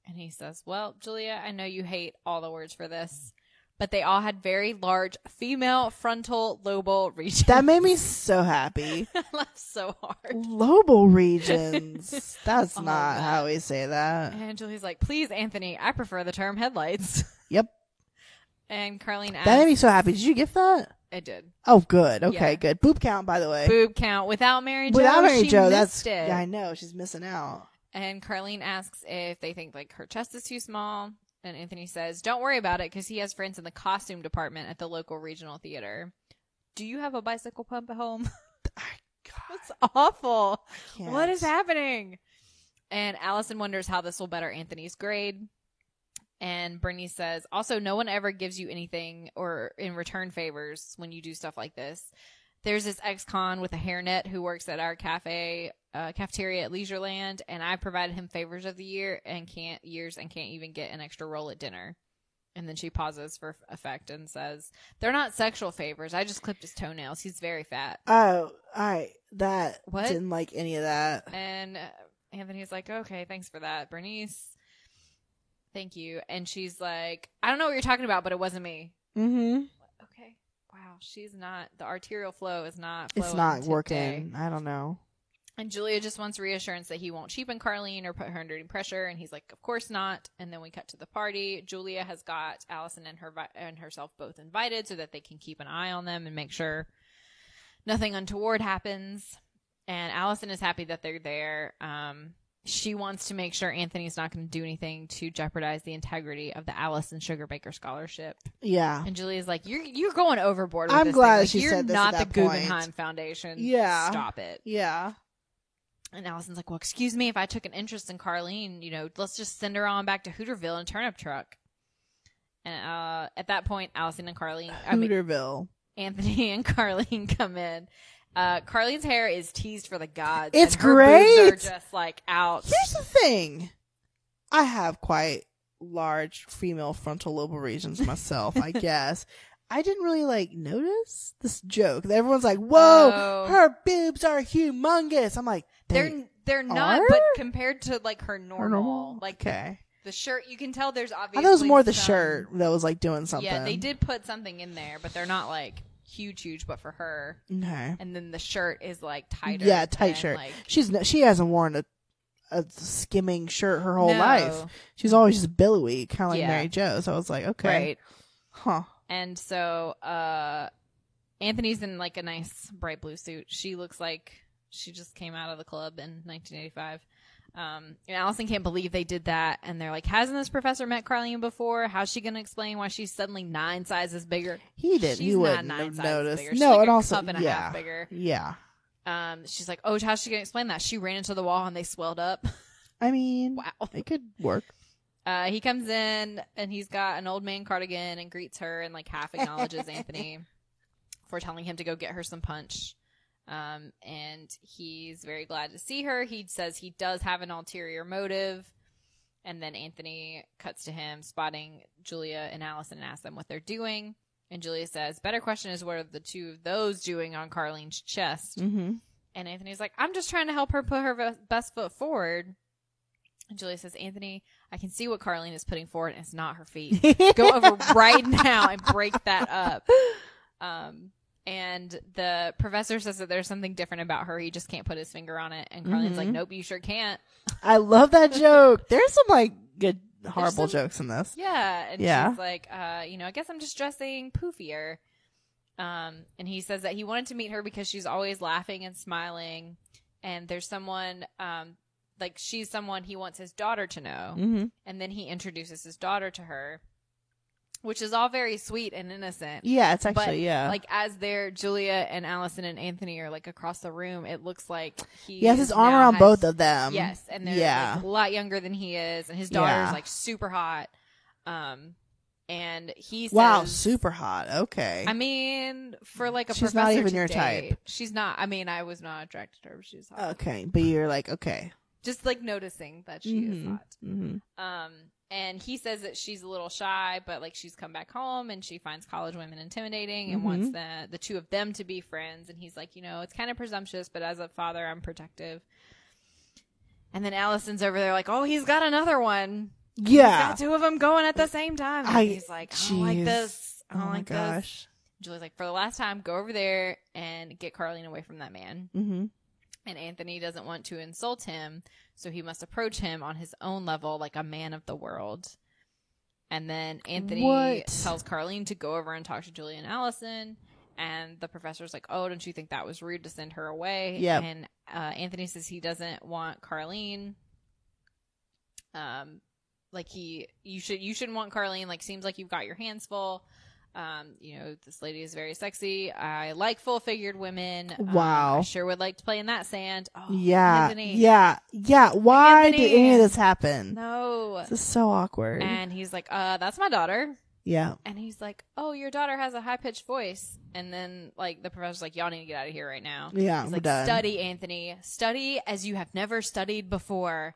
and he says, well, Julia, I know you hate all the words for this, but they all had very large female frontal lobal regions. That made me so happy. I laughed so hard. Lobal regions. That's Oh, not God. how we say that. And Julie's like, please, Anthony, I prefer the term headlights. Yep. And Carlene asks, That made me so happy. Did you gift that? it did. Oh, good. Okay, Yeah. good. Boob count, by the way. Boob count without Mary Jo. Without Mary she Jo, missed that's it. yeah, I know she's missing out. And Carlene asks if they think like her chest is too small. And Anthony says, don't worry about it because he has friends in the costume department at the local regional theater. Do you have a bicycle pump at home? That's awful. Can't. What is happening? And Allison wonders how this will better Anthony's grade. And Bernice says, also, no one ever gives you anything or in return favors when you do stuff like this. There's this ex-con with a hairnet who works at our cafeteria at Leisureland, and I provided him favors of the year and can't even get an extra roll at dinner. And then she pauses for effect and says, they're not sexual favors. I just clipped his toenails. He's very fat. Oh, that What? didn't like any of that. And Anthony's like, okay, thanks for that, Bernice. Thank you. And she's like, I don't know what you're talking about, but it wasn't me. Mm-hmm. Okay. Wow. She's not, the arterial flow is not flowing It's not today. working. I don't know. And Julia just wants reassurance that he won't cheapen Carlene or put her under any pressure. And he's like, of course not. And then we cut to the party. Julia has got Allison and herself both invited so that they can keep an eye on them and make sure nothing untoward happens. And Allison is happy that they're there. She wants to make sure Anthony's not going to do anything to jeopardize the integrity of the Allison Sugarbaker Scholarship. Yeah. And Julia's like, you're going overboard with I'm this glad thing. Like, she you're said this not at the that point. Guggenheim Foundation. Yeah. Stop it. Yeah. And Allison's like, well, excuse me, if I took an interest in Carlene, let's just send her on back to Hooterville in a turnip truck. And at that point, Allison and Hooterville. Anthony and Carlene come in. Carlene's hair is teased for the gods. It's and her boobs great. are just like out. Here's the thing. I have quite large female frontal lobar regions myself, I guess. I didn't really notice this joke. Everyone's like, whoa, Oh. her boobs are humongous. I'm like, They're not, are? but compared to her normal, okay. the shirt, you can tell there's I obviously thought it was more the some- shirt that was doing something. Yeah, they did put something in there, but they're not huge, but for her. Okay. And then the shirt is tighter. Yeah, tight and, shirt. She hasn't worn a skimming shirt her whole No. life. She's always just billowy, kind of like Yeah. Mary Jo. So I was like, okay. Right. Huh. And so Anthony's in a nice bright blue suit. She looks like she just came out of the club in 1985. And Allison can't believe they did that. And they're like, hasn't this professor met Carlene before? How's she going to explain why she's suddenly 9 sizes bigger? He did. She's He not wouldn't 9 have sizes noticed. bigger. She's No, like and a also, cup and a half bigger. Yeah. She's like, oh, how's she going to explain that? She ran into the wall and they swelled up. I mean, Wow. it could work. He comes in and he's got an old man cardigan and greets her and like half acknowledges Anthony for telling him to go get her some punch. And he's very glad to see her. He says he does have an ulterior motive. And then Anthony cuts to him spotting Julia and Allison and asks them what they're doing. And Julia says, better question is what are the two of those doing on Carlene's chest? Mm-hmm. And Anthony's like, I'm just trying to help her put her best foot forward. And Julia says, Anthony, I can see what Carlene is putting forward, and it's not her feet. Go over right now and break that up. And the professor says that there's something different about her. He just can't put his finger on it. And Carlene's like, nope, you sure can't. I love that joke. There's some like good, horrible jokes in this. Yeah. And Yeah. she's like, I guess I'm just dressing poofier. And he says that he wanted to meet her because she's always laughing and smiling. And there's someone, like she's someone he wants his daughter to know. Mm-hmm. And then he introduces his daughter to her, which is all very sweet and innocent. Yeah, it's actually, But, yeah. like, as they're, Julia and Allison and Anthony are, like, across the room, it looks like he has his arm now around has- both of them. Yes, and they're Yeah. like, a lot younger than he is, and his daughter's, Yeah. like, super hot. And he says... Wow, super hot. Okay. I mean, for, like, a She's professor not even to your date, type. She's not. I mean, I was not attracted to her, but she's hot. Okay, but you're like, okay. Just, like, noticing that she is hot. Mm-hmm. And he says that she's a little shy, but like she's come back home and she finds college women intimidating and Mm-hmm. wants the two of them to be friends. And he's like, it's kind of presumptuous, but as a father, I'm protective. And then Allison's over there like, oh, he's got another one. Yeah. He's got 2 of them going at the same time. And he's like, I don't like Jeez. this. I don't Oh my like this. gosh. Julie's like, for the last time, go over there and get Carlene away from that man. Mm-hmm. And Anthony doesn't want to insult him, so he must approach him on his own level like a man of the world. And then Anthony tells Carlene to go over and talk to Julia and Allison. And the professor's like, oh, don't you think that was rude to send her away? Yep. And Anthony says he doesn't want Carlene. Like you shouldn't want Carlene. Like, seems like you've got your hands full. This lady is very sexy. I like full-figured women. Wow. I sure would like to play in that sand. Oh, Yeah. Anthony. Yeah. Yeah. Why Anthony. did any of this happen? No. This is so awkward. And he's like, that's my daughter. Yeah. And he's like, oh, your daughter has a high-pitched voice. And then, like, the professor's like, y'all need to get out of here right now. Yeah, He's we're like, done. study, Anthony. Study as you have never studied before.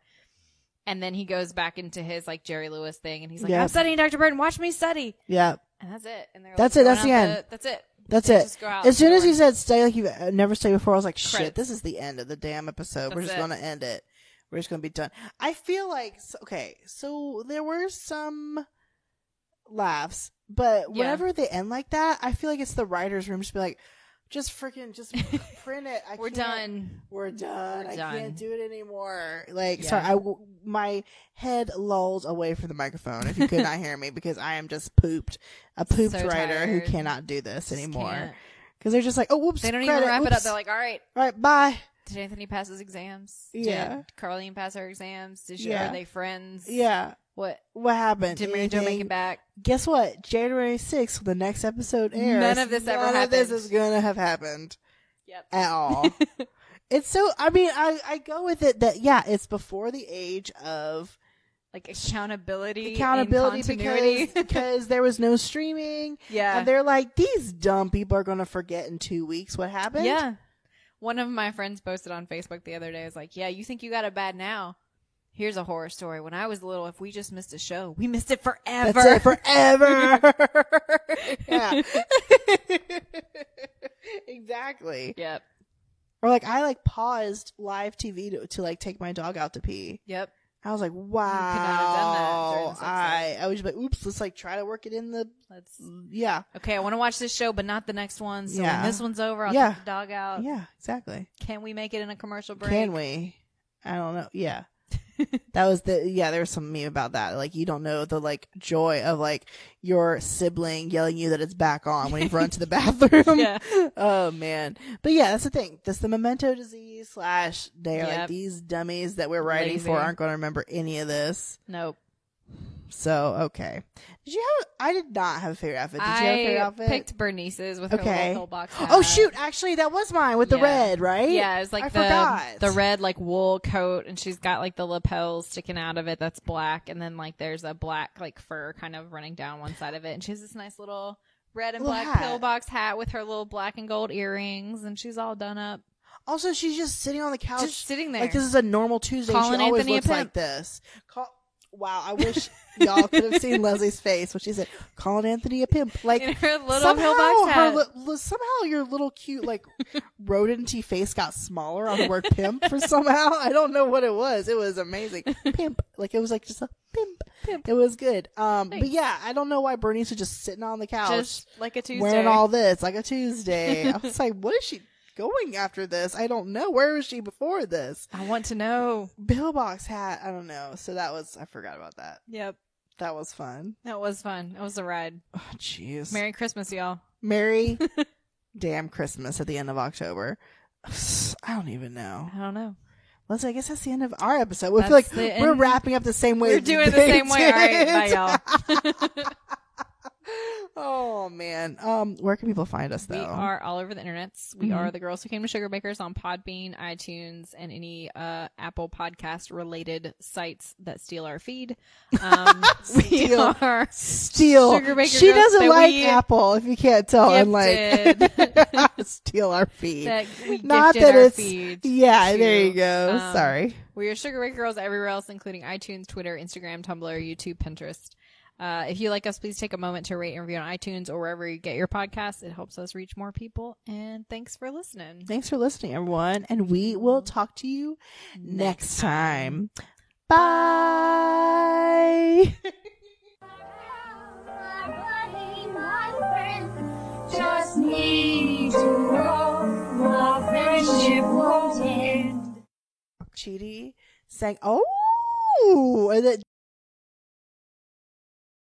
And then he goes back into his, like, Jerry Lewis thing. And he's like, Yep. I'm studying, Dr. Burton. Watch me study. Yeah. And that's it. And they're That's like, it. That's going the out end. That's it. That's They it. just go out As the soon as door. he said stay like you've never stayed before, I was like, shit, Credits. this is the end of the damn episode. We're That's just it. going to end it. We're just going to be done. I feel like, so there were some laughs, but whenever they end like that, I feel like it's the writer's room just be like, just print it. We're done. We're done. We're I done. can't do it anymore. Like, Yeah. sorry, my head lolls away from the microphone if you could not hear me because I am just pooped. A pooped So writer who tired. cannot do this Just anymore. can't. Because they're just like, oh, whoops. They don't credit, even wrap it up. whoops. They're like, all right. All right, bye. Did Anthony pass his exams? Yeah. Did Carlene pass her exams? Yeah. Are they friends? Yeah. What? What happened? Did Mary Jo make Anything? it back? Guess what? January 6th, when the next episode airs. None of this ever None of this happened. is going to have happened Yep. at all. It's so, I mean, I go with it that, yeah, it's before the age of Like accountability and accountability continuity. because there was no streaming. Yeah. And they're like, these dumb people are going to forget in 2 weeks what happened. Yeah. One of my friends posted on Facebook the other day, is like, yeah, you think you got it bad now? Here's a horror story. When I was little, if we just missed a show, we missed it forever. That's it, forever. Yeah. Exactly. Yep. Or like I like paused live TV to like take my dog out to pee. Yep. I was like, wow. have done that during this episode. I was just like, oops, let's like try to work it in the Let's. yeah. Okay, I want to watch this show, but not the next one. So Yeah. when this one's over, I'll Yeah. take the dog out. Yeah, exactly. Can we make it in a commercial break? Can we? I don't know. Yeah. That was there was some meme about that. Like, you don't know the, like, joy of, like, your sibling yelling you that it's back on when you run to the bathroom. Yeah. Oh, man. But yeah, that's the thing. That's the memento disease / they are like, Yep. these dummies that we're writing Lazy. for aren't going to remember any of this. Nope. So, okay. I did not have a favorite outfit. Did you have a favorite outfit? I picked Bernice's with her Okay. little pillbox hat. Oh, shoot. Actually, that was mine with the Yeah. red, right? Yeah, it was like I forgot. the red like wool coat, and she's got like the lapels sticking out of it that's black, and then like there's a black like fur kind of running down one side of it, and she has this nice little red and Little black hat. pillbox hat with her little black and gold earrings, and she's all done up, Also, she's just sitting on the couch. just sitting there. Like, this is a normal Tuesday. Calling She always Anthony a looks pimp. like this. Wow, I wish y'all could have seen Leslie's face when she said, calling Anthony a pimp. Like, in her little somehow, pillbox hat. somehow your little cute, like, rodenty face got smaller on the word pimp for somehow. I don't know what it was. It was amazing. Pimp. Like, it was like just a pimp. It was good. But yeah, I don't know why Bernice was just sitting on the couch Just like a Tuesday. wearing all this, like a Tuesday. I was like, what is she going after this? I don't know. Where was she before this? I want to know. Pillbox hat. I don't know. So I forgot about that. Yep. That was fun. That was fun. It was a ride. Oh, jeez. Merry Christmas, y'all. Merry damn Christmas at the end of October. I don't even know. I don't know. Let's. I guess that's the end of our episode. We feel like That's the we're end. wrapping up the same way. We're doing the they same way. All right, did. bye, y'all. Oh man. Where can people find us though? We are all over the internets. We Mhm. are the Girls Who Came to Sugar Bakers on Podbean, iTunes, and any Apple Podcast related sites that steal our feed. We Steal. are Steal. Sugar Baker She Girls doesn't that like we Apple. If you can't tell, and gifted. steal our feed. that we Not gifted that our it's. feed. Yeah, to, there you go. um, Sorry. We are Sugar Baker Girls everywhere else, including iTunes, Twitter, Instagram, Tumblr, YouTube, Pinterest. If you like us, please take a moment to rate and review on iTunes or wherever you get your podcasts. It helps us reach more people. And thanks for listening. Thanks for listening, everyone, and we will talk to you next time. Bye. Just need to know our friendship won't end. Chidi sang. Oh, and then